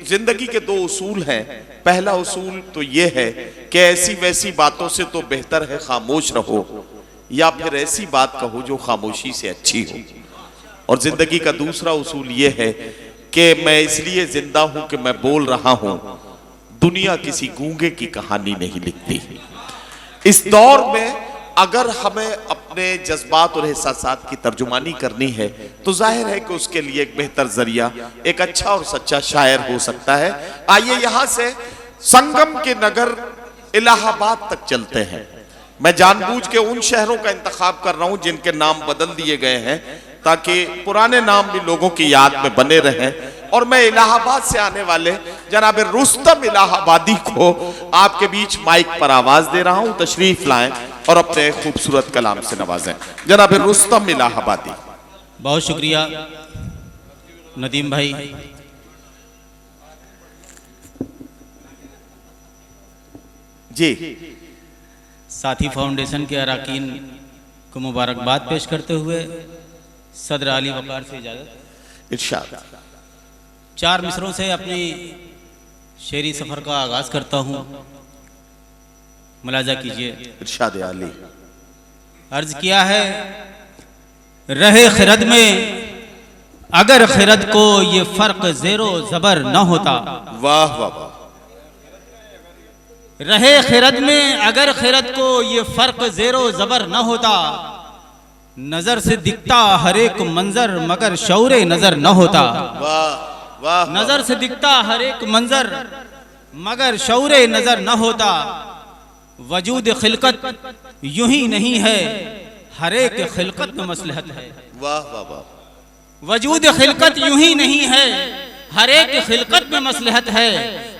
जिंदगी के दो उसूल हैं। पहला उसूल तो ये है कि ऐसी वैसी बातों से तो बेहतर है खामोश रहो, या फिर ऐसी बात कहो जो खामोशी से अच्छी हो। और जिंदगी का दूसरा उसूल ये है कि मैं इसलिए जिंदा हूं कि मैं बोल रहा हूं, दुनिया किसी गूंगे की कहानी नहीं लिखती। इस दौर में अगर हमें अपने जज्बात और एहसासात की तर्जुमानी करनी है तो जाहिर है कि उसके लिए एक बेहतर जरिया एक अच्छा और सच्चा शायर हो सकता है। आइए यहां से संगम के नगर इलाहाबाद तक चलते हैं। मैं जानबूझ के उन शहरों का इंतखाब कर रहा हूं जिनके नाम बदल दिए गए हैं ताकि पुराने नाम भी लोगों की याद में बने रहें। और मैं इलाहाबाद से आने वाले जनाब रुस्तम इलाहाबादी को आपके बीच माइक पर आवाज दे रहा हूं, तशरीफ लाएं और अपने खूबसूरत कलाम से नवाजें। जनाब रुस्तम इलाहाबादी। बहुत शुक्रिया नदीम भाई। जी, साथी फाउंडेशन के अराकीन को मुबारकबाद पेश करते हुए सदर अली वकार से इजाजत। इरशाद। 4 मिसरों से अपनी शेरी सफर का आगाज करता हूँ, मुलाजा कीजिए। इरशाद अली। अर्ज किया है, रहे खिरद में अगर खिरद को ये फर्क जेरो जबर न होता। वाह वाह वाह। रहे खिरद में अगर खिरद को ये फर्क जेरो जबर न होता, नजर से दिखता हर एक मंजर मगर शौरे नजर न होता। वाह वाह। नजर से दिखता हर एक मंजर मगर शौरे नजर न होता। वजूद खिलकत यूं ही नहीं है, हर एक खिलकत में मसलहत है। वाह वाह वाह। वजूद खिलकत यूं ही नहीं है, हर एक खिलकत में मसलहत है।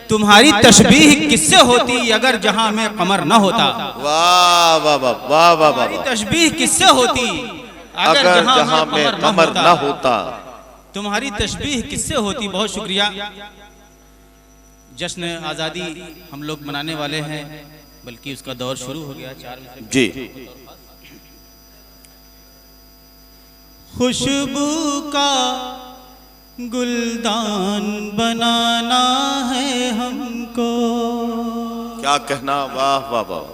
तुम्हारी तशबीह किससे होती अगर जहां में कमर न होता। वाह वाह वाह वाह वाह। तुम्हारी तशबीह किससे होती अगर जहां में कमर न होता। तुम्हारी तशबीह किससे होती। बहुत शुक्रिया। जश्न आज़ादी हम लोग मनाने वाले हैं, बल्कि उसका दौर शुरू हो गया। 4 मिनट जी। खुशबू का गुलदान बनाना है हमको। क्या कहना। वाह वाह वाह।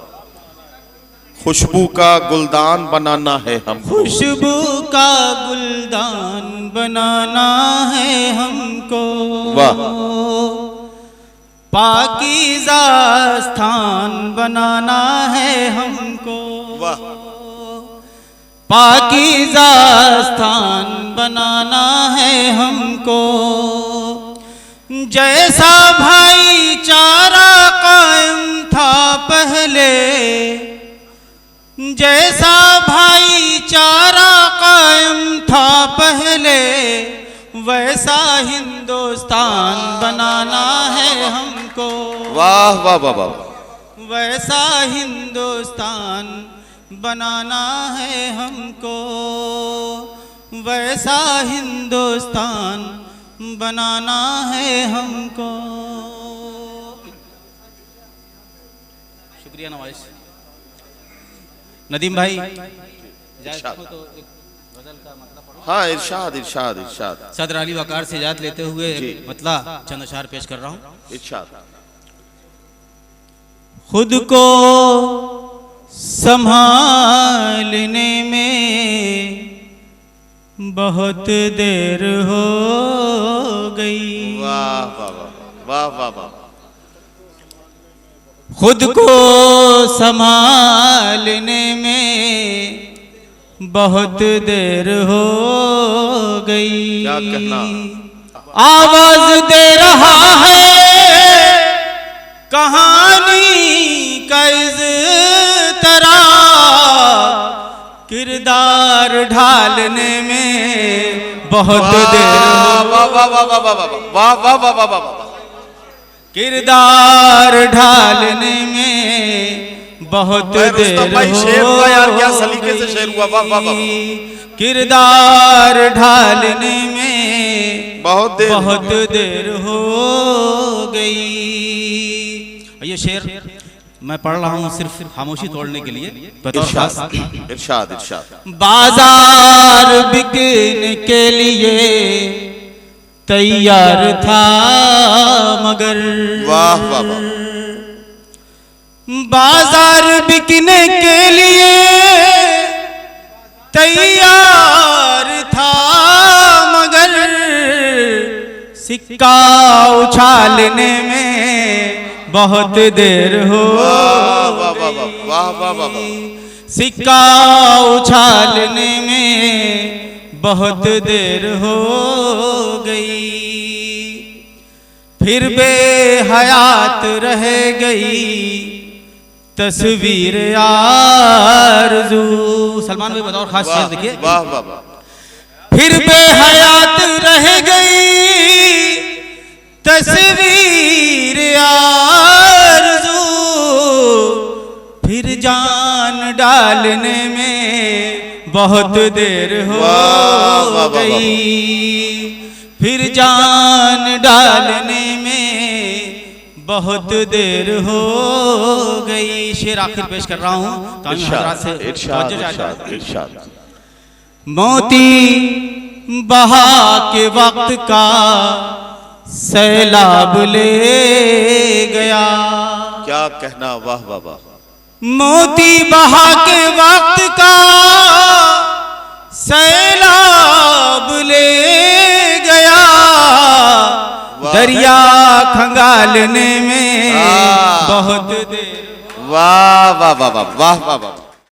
खुशबू का गुलदान बनाना है हमको। खुशबू का गुलदान बनाना है हमको। वाह। पाकीज़ा स्थान बनाना है हमको। वाह। पाकीज़ा स्थान बनाना है हमको। जैसा भाईचारा कायम था पहले, जैसा भाईचारा कायम था पहले, वैसा हिंदुस्तान बनाना है हमको। वाह वाह वाह वाह। वैसा हिंदुस्तान बनाना है हमको। वैसा हिंदुस्तान बनाना है हमको। शुक्रिया नवाज। नदीम भाई तो एक गजल का मतलब। हाँ, इरशाद इरशाद इरशाद। सदर अली वकार से इजाजत लेते हुए मतला चंद अशार पेश कर रहा हूँ। इरशाद। खुद को संभालने में बहुत देर हो गई। वाह वाह वाह वाह वाह। खुद को संभालने में बहुत देर हो गई। क्या कहना। आवाज दे रहा है कहानी का इस तरह, किरदार ढालने में बहुत देर। वाह वाह वाह वाह वाह वाह वाह वाह वाह वाह। किरदार ढालने में बहुत देर हो यार, क्या सलीके से शेर हुआ। वाह वाह वाह। किरदार ढालने में बहुत देर हो गई। ये शेर मैं पढ़ रहा हूँ सिर्फ खामोशी तोड़ने के लिए। इरशाद इरशाद इरशाद। बाजार बिकने के लिए तैयार था मगर वाह वाह वाह। बाजार बिकने के लिए तैयार था मगर सिक्का उछालने में बहुत देर हो वाह वाह वाह वाह वाह वाह वाह। सिक्का उछालने में बहुत देर हो गई। फिर बेहयात रह गई तस्वीर आरज़ू। सलमान भाई बताओ खास शेर देखिए। वाह वाह वाह। फिर बेहयात रह गई तस्वीर आरज़ू, फिर जान डालने में बहुत देर हो गई। फिर जान डालने में बहुत देर हो गई। शेर आखिर पेश कर रहा हूँ ताकि हज़रात से तवज्जो जाए। इरशाद। मोती बहा के वक्त का सैलाब ले गया। क्या कहना, वाह वाह वाह। मोती बहा के वक्त का सैलाब ले गया। दरिया खंगालने में बहुत देर। वाह वाह वाह वाह वाह वाह वाह।